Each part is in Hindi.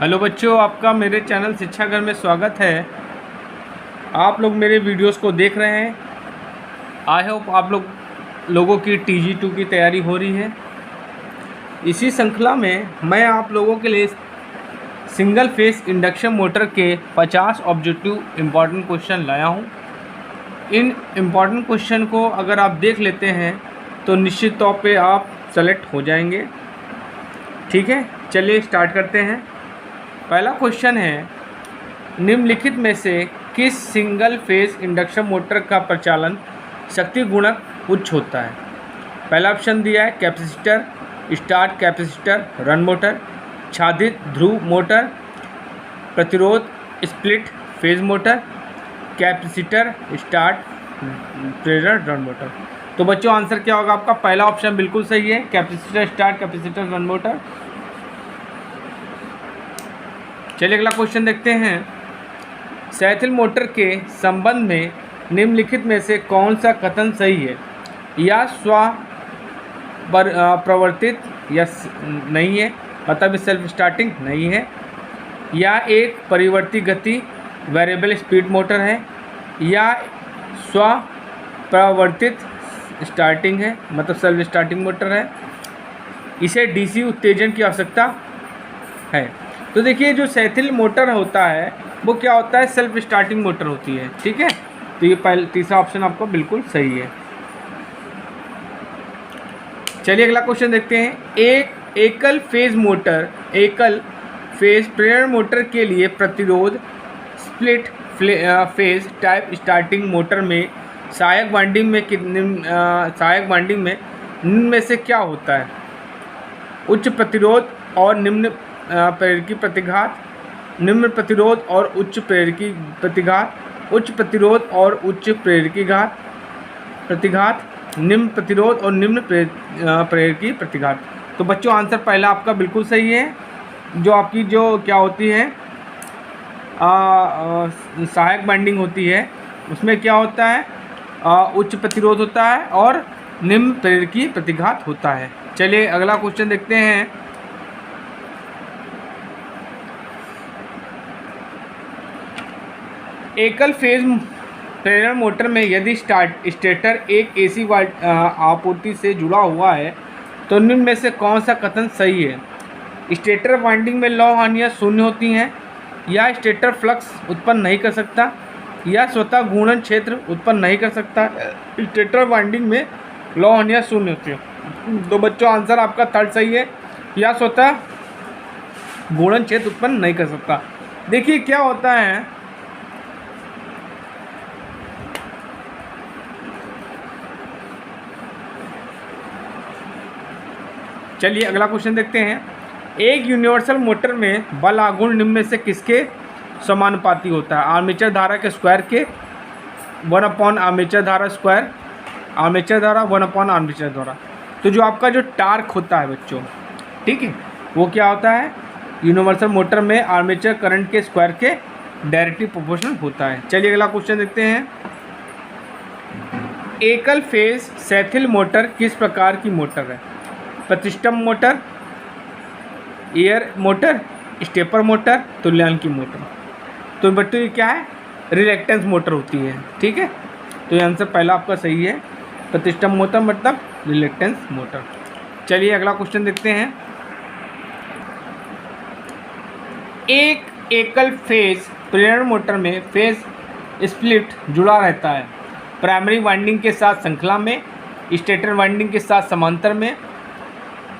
हेलो बच्चों, आपका मेरे चैनल शिक्षा घर में स्वागत है। आप लोग मेरे वीडियोस को देख रहे हैं। आई होप आप लोगों की TG2 की तैयारी हो रही है। इसी श्रृंखला में मैं आप लोगों के लिए सिंगल फेस इंडक्शन मोटर के 50 ऑब्जेक्टिव इम्पॉर्टेंट क्वेश्चन लाया हूं। इन इम्पॉर्टेंट क्वेश्चन को अगर आप देख लेते हैं तो निश्चित तौर पे आप सेलेक्ट हो जाएंगे। ठीक है, चलिए स्टार्ट करते हैं। पहला क्वेश्चन है, निम्नलिखित में से किस सिंगल फेज इंडक्शन मोटर का प्रचालन शक्ति गुणक उच्च होता है। पहला ऑप्शन दिया है capacitor, start capacitor, run motor, छादित ध्रुव मोटर, प्रतिरोध split phase motor, capacitor, start प्रेरण रन मोटर। तो बच्चों आंसर क्या होगा आपका? पहला ऑप्शन बिल्कुल सही है, capacitor, start capacitor run motor. चलिए अगला क्वेश्चन देखते हैं। सैथिल मोटर के संबंध में निम्नलिखित में से कौन सा कथन सही है? या स्व प्रवर्तित या नहीं है, मतलब सेल्फ स्टार्टिंग नहीं है, या एक परिवर्ती गति वेरिएबल स्पीड मोटर है, या स्व प्रवर्तित स्टार्टिंग है, मतलब सेल्फ स्टार्टिंग मोटर है, इसे DC उत्तेजन की आवश्यकता है। तो देखिए, जो सैथिल मोटर होता है वो क्या होता है? सेल्फ स्टार्टिंग मोटर होती है। ठीक है, तो ये तीसरा ऑप्शन आपको बिल्कुल सही है। चलिए अगला क्वेश्चन देखते हैं। एक एकल फेज प्रेरण मोटर के लिए प्रतिरोध split phase type starting motor में सहायक वाइंडिंग में निम्न में से क्या होता है? उच्च प्रतिरोध और निम्न प्रेरकी प्रतिघात, निम्न प्रतिरोध और उच्च प्रेरकी प्रतिघात, उच्च प्रतिरोध और उच्च प्रेरकी प्रतिघात, निम्न प्रतिरोध और निम्न प्रेरकी प्रतिघात। तो बच्चों आंसर पहला आपका बिल्कुल सही है। जो आपकी जो क्या होती है सहायक बाइंडिंग होती है, उसमें क्या होता है? उच्च प्रतिरोध होता है और निम्न प्रेरकी प्रतिघात होता है। चलिए अगला क्वेश्चन देखते हैं। एकल फेज प्रेरण मोटर में यदि स्टेटर एक AC आपूर्ति से जुड़ा हुआ है तो निम्न में से कौन सा कथन सही है? स्टेटर वाइंडिंग में लौ हानियाँ शून्य होती हैं, या स्टेटर फ्लक्स उत्पन्न नहीं कर सकता, या स्वतः घूर्णन क्षेत्र उत्पन्न नहीं कर सकता। स्टेटर वाइंडिंग में लौ हानियाँ शून्य होती हैं। तो बच्चों आंसर आपका थर्ड सही है, या स्वतः घूर्णन क्षेत्र उत्पन्न नहीं कर सकता। देखिए क्या होता है, चलिए अगला क्वेश्चन देखते हैं। एक यूनिवर्सल मोटर में बल आघूर्ण निम्न में से किसके समानुपाती होता है? आर्मेचर धारा के स्क्वायर के 1/, आर्मेचर धारा स्क्वायर, आर्मेचर धारा 1/, आर्मेचर धारा। तो जो आपका जो टार्क होता है बच्चों, ठीक है, वो क्या होता है? यूनिवर्सल मोटर में आर्मेचर करंट के स्क्वायर के डायरेक्टली प्रोपोर्शनल होता है। चलिए अगला क्वेश्चन देखते हैं। एकल फेज सैथिल मोटर किस प्रकार की मोटर है? प्रतिष्ठम motor, air motor, stepper motor, तुल्यांकी मोटर। तो बच्चों ये क्या है? रिलेक्टेंस मोटर होती है। ठीक है, तो ये आंसर पहला आपका सही है, प्रतिष्ठम मोटर मतलब रिलेक्टेंस मोटर। चलिए अगला क्वेश्चन देखते हैं। एक एकल फेज प्रेरण मोटर में फेज स्प्लिट जुड़ा रहता है, प्राइमरी वाइंडिंग के साथ श्रृंखला में, स्टेटर वाइंडिंग के साथ समांतर में,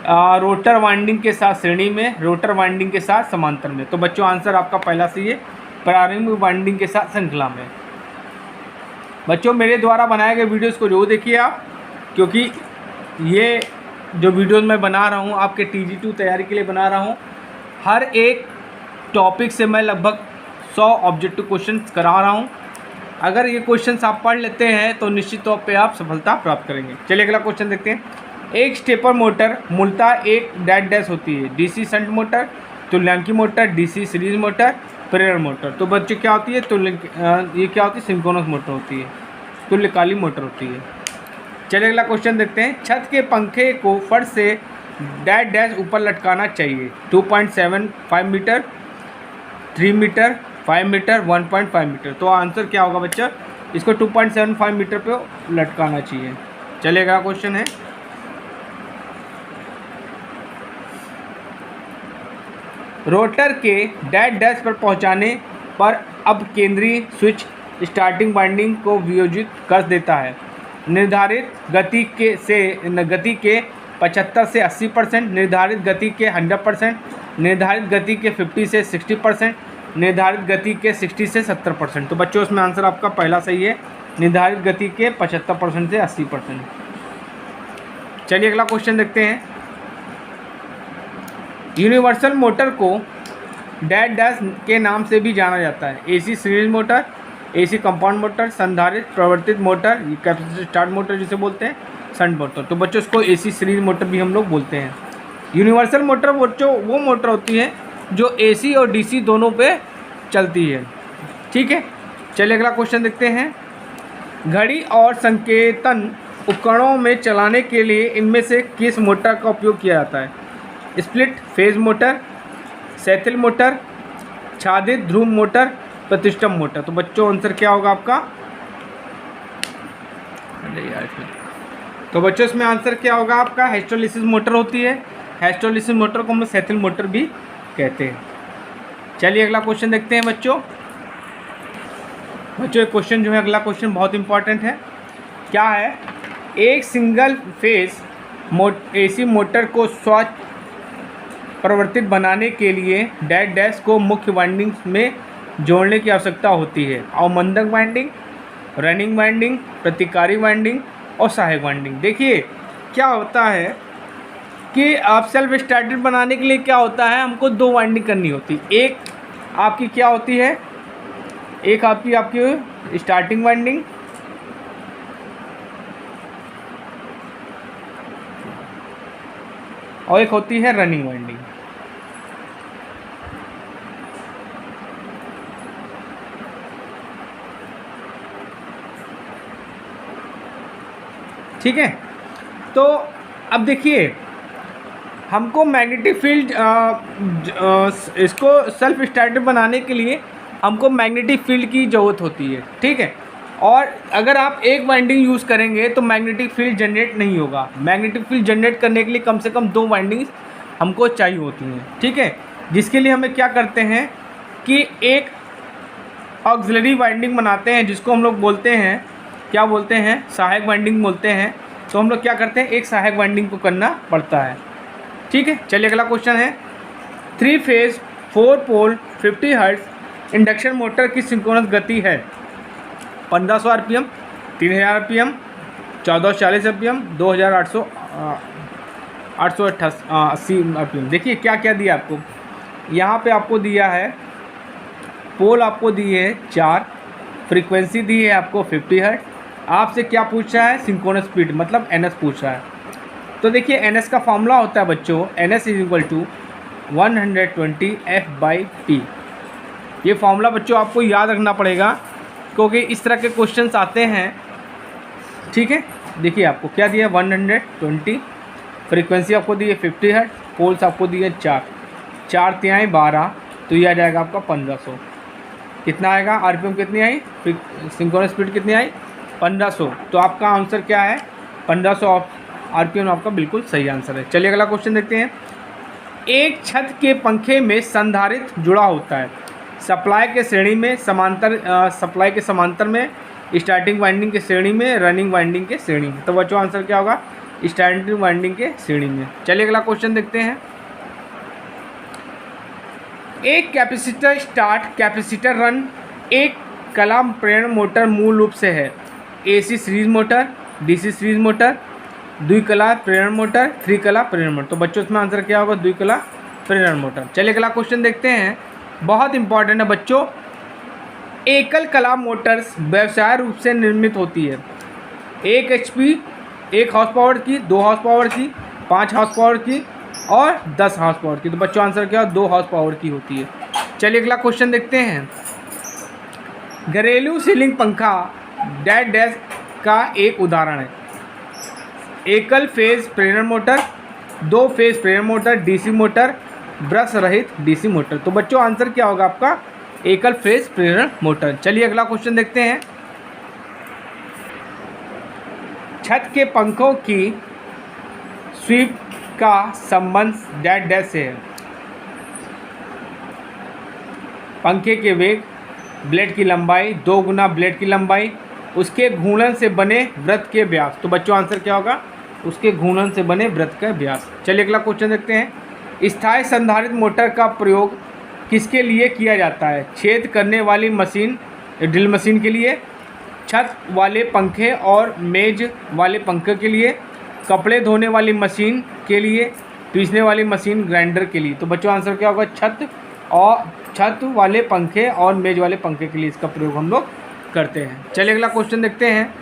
रोटर वाइंडिंग के साथ श्रेणी में, रोटर वाइंडिंग के साथ समांतर में। तो बच्चों आंसर आपका पहला सही है, प्रारंभिक वाइंडिंग के साथ श्रृंखला में। बच्चों मेरे द्वारा बनाए गए वीडियोस को जरूर देखिए आप, क्योंकि ये जो वीडियोस मैं बना रहा हूँ आपके TG2 तैयारी के लिए बना रहा हूँ। हर एक टॉपिक से मैं लगभग 100 ऑब्जेक्टिव क्वेश्चंस करा रहा हूँ। अगर ये क्वेश्चंस आप पढ़ लेते हैं तो निश्चित तौर पे आप सफलता प्राप्त करेंगे। चलिए अगला क्वेश्चन देखते हैं। एक स्टेपर मोटर मूलतः एक डैश होती है, DC शंट मोटर, तुल्यांकी मोटर, DC सीरीज मोटर, प्रेरण मोटर। तो बच्चे क्या होती है? ये क्या होती है? सिंक्रोनस मोटर होती है, तुल्यकालिक मोटर होती है। चलिए अगला क्वेश्चन देखते हैं। छत के पंखे को फर्श से डैश ऊपर लटकाना चाहिए, 2.75 मीटर, 3 मीटर, 5 मीटर, 1.5 मीटर। तो आंसर क्या होगा बच्चा, इसको 2.75 मीटर पे लटकाना चाहिए। चलिए अगला क्वेश्चन है, रोटर के डैश डैश पर पहुंचाने पर अब केंद्रीय स्विच स्टार्टिंग वाइंडिंग को वियोजित कर देता है। निर्धारित गति के 75 से 80%, निर्धारित गति के 100%, निर्धारित गति के 50 से 60%, निर्धारित गति के 60 से 70%। तो बच्चों इसमें आंसर आपका पहला सही है, निर्धारित गति के 75% से 80%। चलिए अगला क्वेश्चन देखते हैं, यूनिवर्सल मोटर को डैश डैश के नाम से भी जाना जाता है। AC series motor, AC compound motor, संधारित्र प्रवर्तित मोटर, कैपेसिटर स्टार्ट मोटर जिसे बोलते हैं, शंट मोटर। तो बच्चों इसको एसी सीरीज मोटर भी हम लोग बोलते हैं। यूनिवर्सल मोटर बच्चों वो मोटर होती है जो एसी और डीसी दोनों पे चलती है। ठीक है, चलिए अगला क्वेश्चन देखते हैं, घड़ी और संकेतन उपकरणों में चलाने के लिए इनमें से किस मोटर का उपयोग किया जाता है? स्प्लिट फेज मोटर, सैथिल मोटर, छादित ध्रुव मोटर, प्रतिष्ठम मोटर। तो बच्चों आंसर क्या होगा आपका? तो बच्चों इसमें आंसर क्या होगा आपका? हिस्टोलिसिस मोटर होती है। हिस्टोलिसिस मोटर को हम सैथिल मोटर भी कहते हैं। चलिए अगला क्वेश्चन देखते हैं बच्चों। बच्चों एक क्वेश्चन जो है, अगला क्वेश्चन बहुत इंपॉर्टेंट है। क्या है? एक सिंगल फेज एसी मोटर को स्वच्छ प्रवर्तित बनाने के लिए डैश डैश को मुख्य वाइंडिंग में जोड़ने की आवश्यकता होती है। अवमंदक वाइंडिंग, रनिंग वाइंडिंग, प्रतिकारी वाइंडिंग और सहायक वाइंडिंग। देखिए क्या होता है कि आप सेल्फ स्टार्टेड बनाने के लिए क्या होता है, हमको 2 वाइंडिंग करनी होती है। एक आपकी क्या होती है, एक आपकी स्टार्टिंग वाइंडिंग और एक होती है रनिंग वाइंडिंग। ठीक है, तो अब देखिए हमको मैग्नेटिक फील्ड इसको सेल्फ स्टार्टेड बनाने के लिए हमको मैग्नेटिक फील्ड की ज़रूरत होती है। ठीक है, और अगर आप एक वाइंडिंग यूज़ करेंगे तो मैग्नेटिक फील्ड जनरेट नहीं होगा। मैग्नेटिक फील्ड जनरेट करने के लिए कम से कम 2 वाइंडिंग्स हमको चाहिए होती हैं। ठीक है, जिसके लिए हमें क्या करते हैं कि एक ऑक्सिलरी वाइंडिंग बनाते हैं, जिसको हम लोग बोलते हैं, क्या बोलते हैं, सहायक वाइंडिंग बोलते हैं। तो हम लोग क्या करते हैं, एक सहायक वाइंडिंग को करना पड़ता है। ठीक है, चलिए अगला क्वेश्चन है, 3 फेज 4 पोल 50 हर्ट्ज इंडक्शन मोटर की सिंक्रोनस गति है 1500 आरपीएम, 3000 आरपीएम, 1440 आरपीएम, 2880 आरपीएम। देखिए क्या क्या दिया आपको, यहाँ पे आपको दिया है पोल, आपको दी है 4, फ्रीक्वेंसी दी है आपको 50 हर्ट्ज। आपसे क्या पूछ रहा है? सिंक्रोनस स्पीड मतलब एनएस पूछ रहा है। तो देखिए एनएस का फॉर्मूला होता है बच्चों, NS is equal to 120 F/P। ये फॉर्मूला बच्चों आपको याद रखना पड़ेगा क्योंकि इस तरह के क्वेश्चंस आते हैं। ठीक है, देखिए आपको क्या दिया है 120, फ्रीक्वेंसी आपको दी है 50 हर्ट्ज, पोल्स आपको दिए 4, 4 तिहाई 12, तो ये आ जाएगा आपका 1500। कितना आएगा? आरपीएम कितनी आई, सिंक्रोनस स्पीड कितनी आई? 1500। तो आपका आंसर क्या है? 1500 आरपीएम आपका बिल्कुल सही आंसर है। चलिए अगला क्वेश्चन देखते हैं, एक छत के पंखे में संधारित्र जुड़ा होता है, सप्लाई के श्रेणी में समांतर, सप्लाई के समांतर में, स्टार्टिंग वाइंडिंग के श्रेणी में, रनिंग वाइंडिंग के श्रेणी में। तो बच्चों आंसर क्या होगा? स्टार्टिंग वाइंडिंग के श्रेणी में। चलिए अगला क्वेश्चन देखते हैं, एक कैपेसिटर स्टार्ट, कैपेसिटर रन एक कला प्रेरण मोटर मूल रूप से है AC series motor, DC series motor, द्विकला प्रेरण मोटर, 3 कला प्रेरण मोटर। तो बच्चों इसमें आंसर क्या होगा? द्विकला प्रेरण मोटर। चलिए अगला क्वेश्चन देखते हैं, बहुत इंपॉर्टेंट है बच्चों। एकल कला मोटर्स व्यवसाय रूप से निर्मित होती है 1 HP, 1 हॉर्स पावर की, 2 हॉर्स पावर की, 5 हॉर्स पावर की और 10 हॉर्स पावर की। तो बच्चों आंसर क्या? 2 हॉर्स पावर की होती है। चलिए अगला क्वेश्चन देखते हैं, घरेलू सीलिंग पंखा डैश डैश का एक उदाहरण है, एकल फेज प्रेरण मोटर, 2 फेज प्रेरण मोटर, डीसी मोटर, ब्रश रहित डीसी मोटर। तो बच्चों आंसर क्या होगा आपका? एकल फेज प्रेरण मोटर। चलिए अगला क्वेश्चन देखते हैं। छत के पंखों की स्वीप का संबंध डैश डैश से है। पंखे के वेग, ब्लेड की लंबाई, 2 गुना ब्लेड की लंबाई, उसके घूर्णन से बने वृत्त के व्यास। तो बच्चों आंसर क्या होगा? उसके घूर्णन से बने वृत्त का व्यास। चलिए अगला क्वेश्चन देखते हैं। स्थायी संधारित मोटर का प्रयोग किसके लिए किया जाता है? छेद करने वाली मशीन, ड्रिल मशीन के लिए, छत वाले पंखे और मेज वाले पंखे के लिए, कपड़े धोने वाली मशीन के लिए, पीसने वाली मशीन ग्राइंडर के लिए। तो बच्चों आंसर क्या होगा? छत वाले पंखे और मेज वाले पंखे के लिए इसका प्रयोग हम लोग करते हैं। चलिए अगला क्वेश्चन देखते हैं।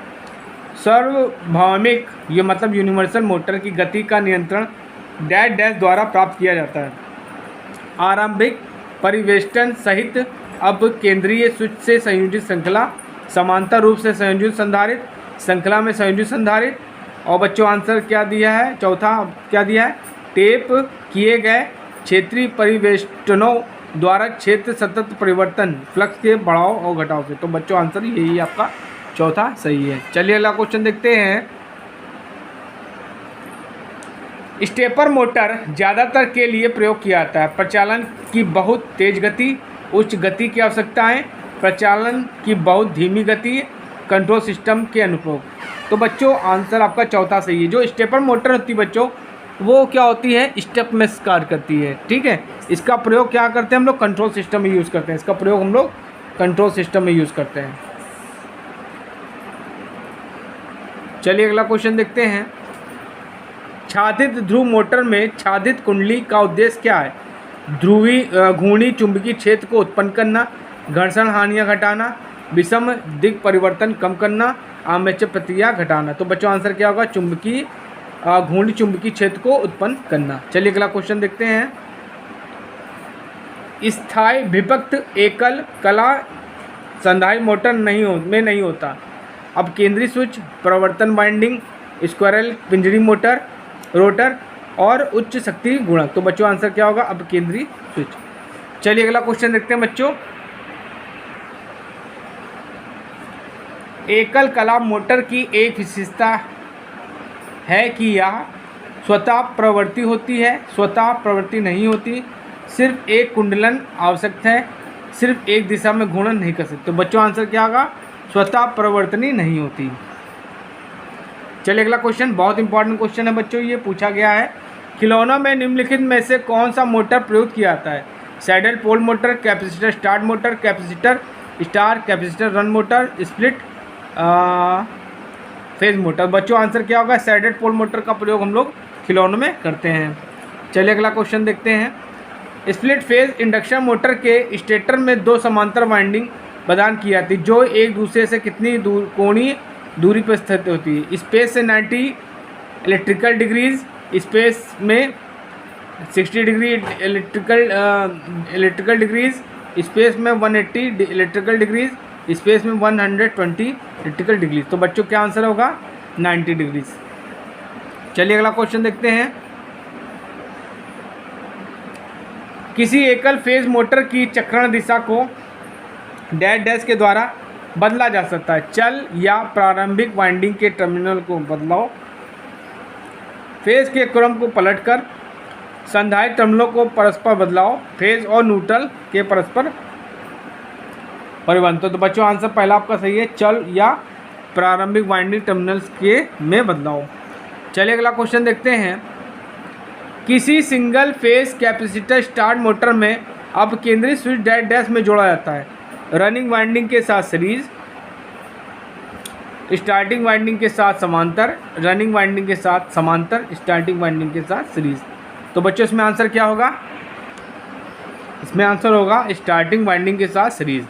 सार्वभौमिक, ये मतलब यूनिवर्सल मोटर की गति का नियंत्रण डैश डैश द्वारा प्राप्त किया जाता है। आरंभिक परिवेष्टन सहित अब केंद्रीय स्विच से संयोजित श्रृंखला, समांतर रूप से संयोजित संधारित, श्रृंखला में संयोजित संधारित। और बच्चों आंसर क्या दिया है? चौथा क्या दिया है? टेप किए गए क्षेत्रीय परिवेष्टनों द्वारा क्षेत्र सतत परिवर्तन, फ्लक्स के बढ़ाव और घटाव से। तो बच्चों आंसर यही आपका चौथा सही है। चलिए अगला क्वेश्चन देखते हैं। स्टेपर मोटर ज़्यादातर के लिए प्रयोग किया जाता है। प्रचालन की बहुत तेज गति, उच्च गति की आवश्यकताएं, प्रचालन की बहुत धीमी गति, कंट्रोल सिस्टम के अनुप्रयोग। तो बच्चों आंसर आपका चौथा सही है। जो स्टेपर मोटर होती है बच्चों, वो क्या होती है? स्टेप में कार्य करती है। ठीक है, इसका प्रयोग क्या करते हैं हम लोग? कंट्रोल सिस्टम में यूज़ करते हैं। इसका प्रयोग हम लोग कंट्रोल सिस्टम में यूज़ करते हैं। चलिए अगला क्वेश्चन देखते हैं। छादित ध्रुव मोटर में छादित कुंडली का उद्देश्य क्या है? घूर्णी चुंबकीय क्षेत्र को उत्पन्न करना, घर्षण हानियाँ घटाना, विषम दिग परिवर्तन कम करना, आर्मेचर प्रतिक्रिया घटाना। तो बच्चों आंसर क्या होगा? घूर्णी चुंबकीय क्षेत्र को उत्पन्न करना। चलिए अगला क्वेश्चन देखते हैं। स्थायी विभक्त एकल कला संधारित मोटर नहीं होता। अब केंद्रीय स्विच, प्रवर्तन winding, squirrel Pinjari motor, rotor और उच्च शक्ति गुणक। तो बच्चों आंसर क्या होगा? अब केंद्रीय स्विच। चलिए अगला क्वेश्चन देखते हैं बच्चों। एकल कला मोटर की एक विशेषता है कि यह स्वतः प्रवृत्ति होती है, स्वतः प्रवृत्ति नहीं होती, सिर्फ एक कुंडलन आवश्यक है, सिर्फ एक दिशा में घूर्णन नहीं कर सकते। तो बच्चों आंसर क्या होगा? स्वतः प्रवर्तनी नहीं होती। चलिए अगला क्वेश्चन, बहुत इंपॉर्टेंट क्वेश्चन है बच्चों, ये पूछा गया है। खिलौनों में निम्नलिखित में से कौन सा मोटर प्रयोग किया जाता है? Shaded pole motor, capacitor start motor, capacitor star, capacitor run motor, split phase motor. बच्चों आंसर क्या होगा? सैडल पोल मोटर का प्रयोग हम लोग खिलौनों में करते हैं। चलिए अगला क्वेश्चन देखते हैं। स्प्लिट फेज इंडक्शन मोटर के स्टेटर में 2 समांतर वाइंडिंग प्रदान की जाती है जो एक दूसरे से कितनी कोणीय दूरी पर स्थित होती है? स्पेस से 90 इलेक्ट्रिकल डिग्रीज, स्पेस में 60 डिग्री इलेक्ट्रिकल डिग्रीज, स्पेस में 180 इलेक्ट्रिकल डिग्रीज, स्पेस में 120 इलेक्ट्रिकल डिग्रीज। तो बच्चों क्या आंसर होगा? 90 डिग्रीज। चलिए अगला क्वेश्चन देखते हैं। किसी एकल फेज मोटर की चक्रण दिशा को डैश डैश के द्वारा बदला जा सकता है। चल या प्रारंभिक वाइंडिंग के टर्मिनल को बदलाव, फेज के क्रम को पलटकर, संधारित टर्मिनलों को परस्पर बदलाव, फेज और न्यूट्रल के परस्पर परिवर्तन। तो बच्चों आंसर पहला आपका सही है, चल या प्रारंभिक वाइंडिंग टर्मिनल्स के में बदलाव। चलिए अगला क्वेश्चन देखते हैं। किसी single phase capacitor start motor में अब केंद्रीय स्विच डैश डैश में जोड़ा जाता है। रनिंग वाइंडिंग के साथ सीरीज, स्टार्टिंग वाइंडिंग के साथ समांतर, रनिंग वाइंडिंग के साथ समांतर, स्टार्टिंग वाइंडिंग के साथ सीरीज। तो बच्चों इसमें आंसर क्या होगा? इसमें आंसर होगा स्टार्टिंग वाइंडिंग के साथ सीरीज।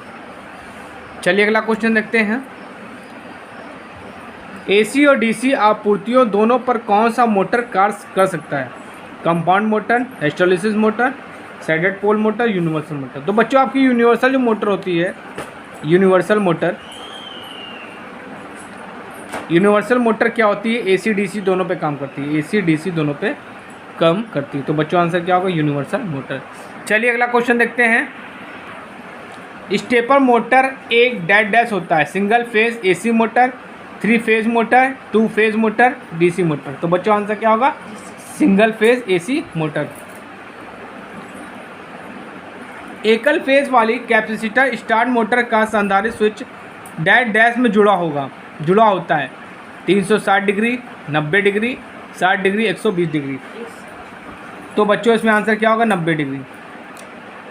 चलिए अगला क्वेश्चन देखते हैं। एसी और डीसी आपूर्तियों दोनों पर कौन सा मोटर कार्य कर सकता है? Compound motor, hysteresis motor, shaded pole motor, universal motor. तो बच्चों आपकी यूनिवर्सल जो मोटर होती है, यूनिवर्सल मोटर क्या होती है? एसी डीसी दोनों पे काम करती है। एसी डीसी दोनों पे कम करती है। तो बच्चों आंसर क्या होगा? Universal motor. चलिए अगला क्वेश्चन देखते हैं। स्टेपर मोटर एक डैश डैश होता है, single phase AC motor, 3 phase motor, 2 phase motor, DC motor. तो बच्चों आंसर क्या होगा? Single phase AC motor. एकल फेज वाली कैपेसिटर स्टार्ट मोटर का संधारित्र स्विच डैश डैश में जुड़ा होता है, 360 डिग्री, 90 डिग्री, 60 डिग्री, 120 डिग्री। तो बच्चों इसमें आंसर क्या होगा? 90 डिग्री।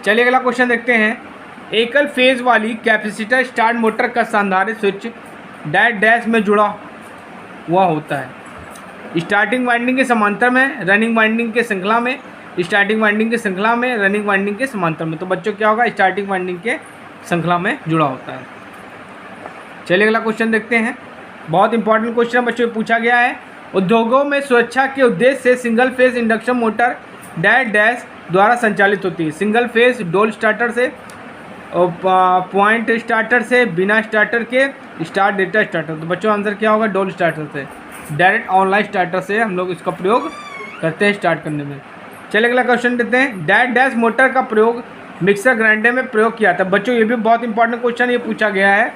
चलिए अगला क्वेश्चन देखते हैं। एकल फेज वाली कैपेसिटर स्टार्ट मोटर का संधारित्र स्विच डैश डैश में जुड़ा हुआ होता है, स्टार्टिंग वाइंडिंग के समांतर में, रनिंग वाइंडिंग के श्रृंखला में, स्टार्टिंग वाइंडिंग के श्रृंखला में, रनिंग वाइंडिंग के समांतर में। तो बच्चों क्या होगा? स्टार्टिंग वाइंडिंग के श्रृंखला में जुड़ा होता है। चलिए अगला क्वेश्चन देखते हैं। बहुत इंपॉर्टेंट क्वेश्चन बच्चों पूछा गया है। उद्योगों में सुरक्षा के उद्देश्य से single phase induction motor dash dash द्वारा संचालित होती है, सिंगल फेज डोल स्टार्टर से, पॉइंट स्टार्टर से, बिना स्टार्टर के, स्टार्ट डेटा स्टार्टर। तो बच्चों आंसर क्या होगा? डोल स्टार्टर से, डायरेक्ट ऑनलाइन स्टार्टर से हम लोग इसका प्रयोग करते हैं स्टार्ट करने में। चलिए अगला क्वेश्चन देते हैं। डैश डैश मोटर का प्रयोग मिक्सर ग्राइंडर में प्रयोग किया था। बच्चों ये भी बहुत इंपॉर्टेंट क्वेश्चन ये पूछा गया है।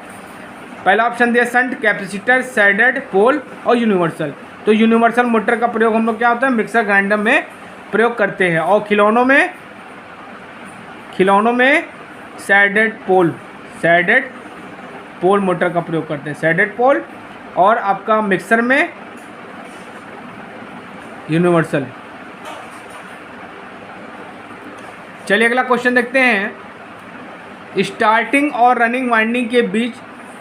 पहला ऑप्शन दिया शंट, कैपेसिटर, सैडेड, पोल और यूनिवर्सल। तो यूनिवर्सल मोटर का प्रयोग हम लोग क्या होता है? मिक्सर ग्राइंडर में प्रयोग करते हैं। और खिलौनों में सैडेड पोल मोटर का प्रयोग करते हैं, सैडेड पोल। और आपका मिक्सर में यूनिवर्सल। चलिए अगला क्वेश्चन देखते हैं। स्टार्टिंग और रनिंग वाइंडिंग के बीच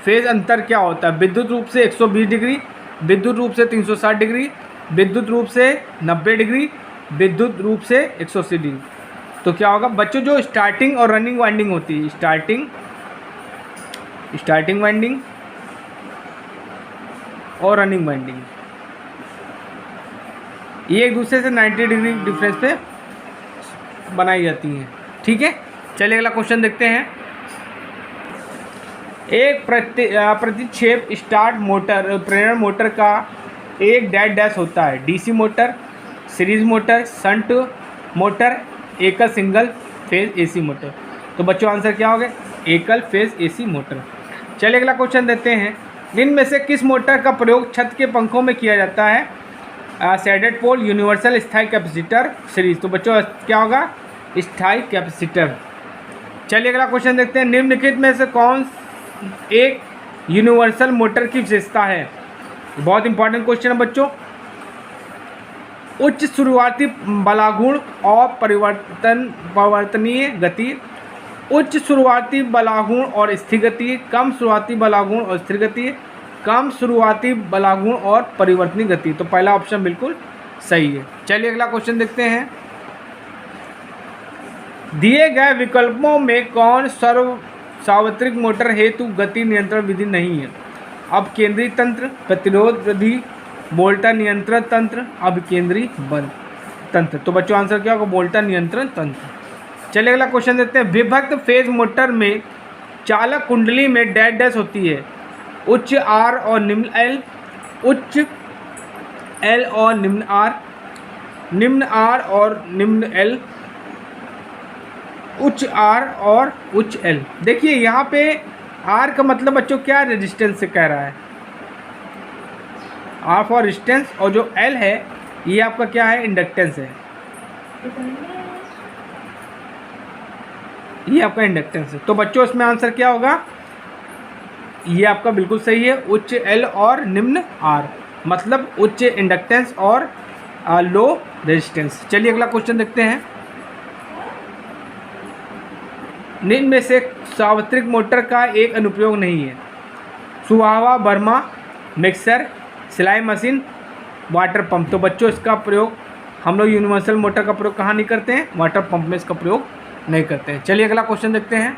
फेज अंतर क्या होता है? विद्युत रूप से 120 डिग्री, विद्युत रूप से 360 डिग्री, विद्युत रूप से 90 डिग्री, विद्युत रूप से 180 डिग्री। तो क्या होगा बच्चों? जो स्टार्टिंग और रनिंग वाइंडिंग होती है, स्टार्टिंग वाइंडिंग और रनिंग वाइंडिंग, ये एक दूसरे से 90 डिग्री डिफरेंस पे बनाई जाती हैं। ठीक है। चलिए अगला क्वेश्चन देखते हैं। एक प्रतिक्षेप स्टार्ट मोटर प्रेरण मोटर का एक डैश डैश होता है, DC motor, series motor, shunt motor, एकल सिंगल फेज एसी मोटर। तो बच्चों आंसर क्या होगा? एकल फेज एसी मोटर। चलिए अगला क्वेश्चन देते हैं। इनमें से किस मोटर का प्रयोग छत के पंखों में किया जाता है? सैडेड पोल, यूनिवर्सल, स्थायी कैपेसिटर, सीरीज। तो बच्चों क्या होगा? स्थायी कैपेसिटर। चलिए अगला क्वेश्चन देखते हैं। निम्नलिखित में से कौन एक यूनिवर्सल मोटर की विशेषता है? बहुत इंपॉर्टेंट क्वेश्चन है बच्चों। उच्च शुरुआती बलागुण और परिवर्तनीय गति, उच्च शुरुआती बलागुण और स्थिर गति, कम शुरुआती बलागुण और स्थिर गति, कम शुरुआती बलागुण और परिवर्तनीय गति। तो पहला ऑप्शन बिल्कुल सही है। चलिए अगला क्वेश्चन देखते हैं। दिए गए विकल्पों में कौन सार्वत्रिक मोटर हेतु गति नियंत्रण विधि नहीं है? अब केंद्रीय तंत्र, प्रतिरोध विधि, वोल्टा नियंत्रण तंत्र, अब केंद्रीय बल तंत्र। तो बच्चों आंसर क्या होगा? वोल्टा नियंत्रण तंत्र। चलिए अगला क्वेश्चन देखते हैं। विभक्त फेज मोटर में चालक कुंडली में डैश डैश होती है, उच्च आर और निम्न एल, उच्च एल और निम्न आर, निम्न आर और निम्न एल, उच्च आर और उच्च एल। देखिए यहाँ पे आर का मतलब बच्चों क्या? रेजिस्टेंस से कह रहा है, आर फॉर रेजिस्टेंस, और जो एल है ये आपका क्या है? इंडक्टेंस है, ये आपका इंडक्टेंस है। तो बच्चों इसमें आंसर क्या होगा? ये आपका बिल्कुल सही है, उच्च एल और निम्न आर, मतलब उच्च इंडक्टेंस और लो रेजिस्टेंस। चलिए अगला क्वेश्चन देखते हैं। निम्न में से सार्वत्रिक मोटर का एक अनुप्रयोग नहीं है? सुहावा, बर्मा, मिक्सर, सिलाई मशीन, वाटर पंप। तो बच्चों इसका प्रयोग हम लोग यूनिवर्सल मोटर का प्रयोग कहाँ नहीं करते हैं? वाटर पंप में इसका प्रयोग नहीं करते हैं। चलिए अगला क्वेश्चन देखते हैं।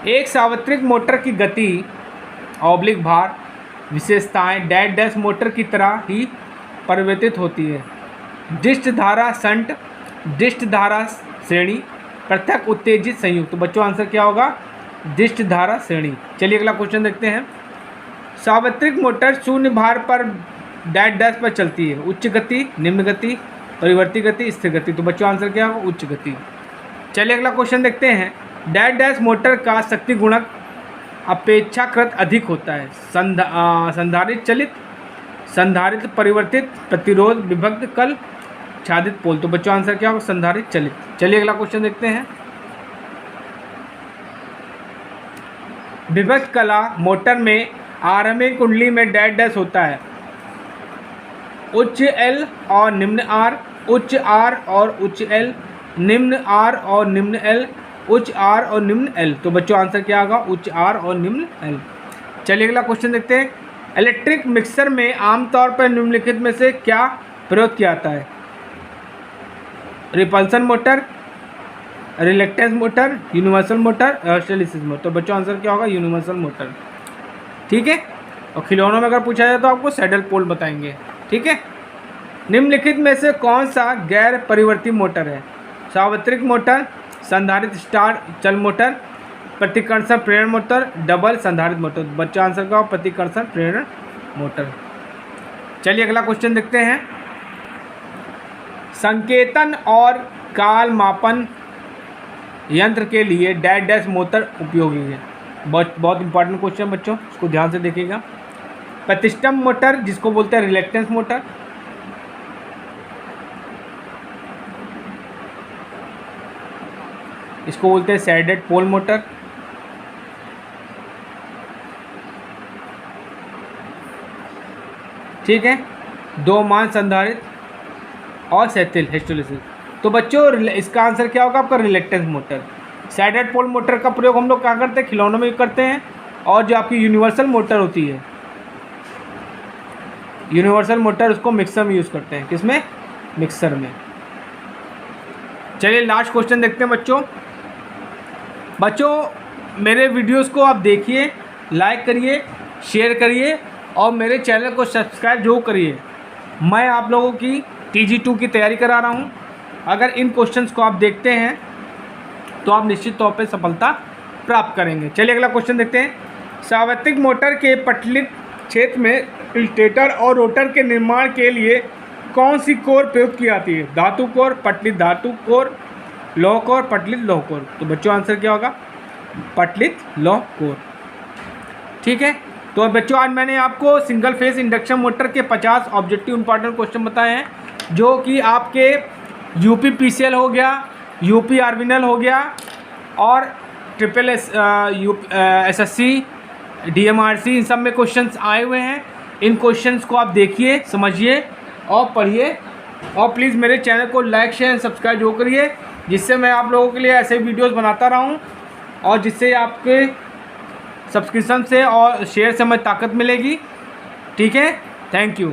एक सार्वत्रिक मोटर की गति ऑब्लिक भार विशेषताएं डैश डैश मोटर की तरह ही परिवर्तित होती है। डिस्ट धारा शंट, डिस्ट धारा श्रेणी, पृथक उत्तेजित संयुक्त। तो बच्चों आंसर क्या होगा? डिस्ट धारा श्रेणी। चलिए अगला क्वेश्चन देखते हैं। सार्वत्रिक मोटर शून्य भार पर डैश डैश पर चलती है? उच्च गति, निम्न गति, परिवर्ती गति, स्थिर गति। तो बच्चों आंसर क्या होगा? उच्च गति। चलिए अगला क्वेश्चन देखते हैं। डैश डैश मोटर का शक्ति गुणक अपेक्षाकृत अधिक होता है? संधारित्र चलित, संधारित्र परिवर्तित, प्रतिरोध विभक्त कल, छादित पोल। तो बच्चों आंसर क्या होगा? संधारित्र चलित। चलिए अगला क्वेश्चन देखते हैं। विभक्त कला मोटर में आरंभिक कुंडली में डैश डैश होता है? उच्च एल और निम्न आर, उच्च आर और उच्च एल, निम्न आर और निम्न एल, उच्च आर और निम्न एल। तो बच्चों आंसर क्या होगा? उच्च आर और निम्न एल। चलिए अगला क्वेश्चन देखते हैं। इलेक्ट्रिक मिक्सर में आमतौर पर निम्नलिखित में से क्या प्रयोग किया जाता है? Repulsion motor, reluctance motor, universal motor, hysteresis motor. तो बच्चों आंसर क्या होगा? Universal motor. ठीक है। और खिलौनों में अगर पूछा जाए तो आपको सैडल पोल बताएंगे। ठीक है। निम्नलिखित में से कौन सा गैर परिवर्ती मोटर है? सार्वत्रिक मोटर, संधारित्र स्टार चल मोटर, प्रतिकर्षण प्रेरण मोटर, डबल संधारित्र मोटर। बच्चा आंसर का प्रतिकर्षण प्रेरण मोटर। चलिए अगला क्वेश्चन देखते हैं। संकेतन और काल मापन यंत्र के लिए डैश डैश मोटर उपयोगी है? बहुत इंपॉर्टेंट क्वेश्चन बच्चों, इसको ध्यान से देखिएगा। प्रतिष्ठम मोटर जिसको बोलते हैं रिलेक्टेंस मोटर, इसको बोलते हैं सैडेड पोल मोटर, ठीक है, दो मान संधारित्र और सेथिल हिस्टैरिसीस। तो बच्चों इसका आंसर क्या होगा आपका? Reluctance motor. Shaded pole motor का प्रयोग हम लोग कहाँ करते हैं? खिलौनों में करते हैं। और जो आपकी यूनिवर्सल मोटर होती है, यूनिवर्सल मोटर उसको मिक्सर में यूज़ करते हैं। किसमें? मिक्सर में। चलिए लास्ट क्वेश्चन देखते हैं बच्चों मेरे वीडियोस को आप देखिए, लाइक करिए, शेयर करिए और मेरे चैनल को सब्सक्राइब जरूर करिए। मैं आप लोगों की TG2 की तैयारी करा रहा हूँ। अगर इन क्वेश्चंस को आप देखते हैं तो आप निश्चित तौर पे सफलता प्राप्त करेंगे। चलिए अगला क्वेश्चन देखते हैं। सार्वत्रिक मोटर के पटलित क्षेत्र में स्टेटर और रोटर के निर्माण के लिए कौन सी कोर प्रयुक्त की जाती है? धातु कोर, पटलित धातु कोर, लौह कोर, पटलित लौह कोर। तो बच्चों आंसर क्या होगा? पटलित लौह कोर। ठीक है। तो बच्चों आज मैंने आपको सिंगल फेस इंडक्शन मोटर के 50 ऑब्जेक्टिव इंपॉर्टेंट क्वेश्चन बताए हैं, जो कि आपके यूपी PCL हो गया, यूपी आर्विनल हो गया और SSC DMRC इन सब में क्वेश्चंस आए हुए हैं। इन क्वेश्चंस को आप देखिए, समझिए और पढ़िए और प्लीज़ मेरे चैनल को लाइक शेयर एंड सब्सक्राइब जो करिए, जिससे मैं आप लोगों के लिए ऐसे वीडियोस बनाता रहूं और जिससे आपके सब्सक्रिप्शन से और शेयर से हमें ताकत मिलेगी। ठीक है। Thank you.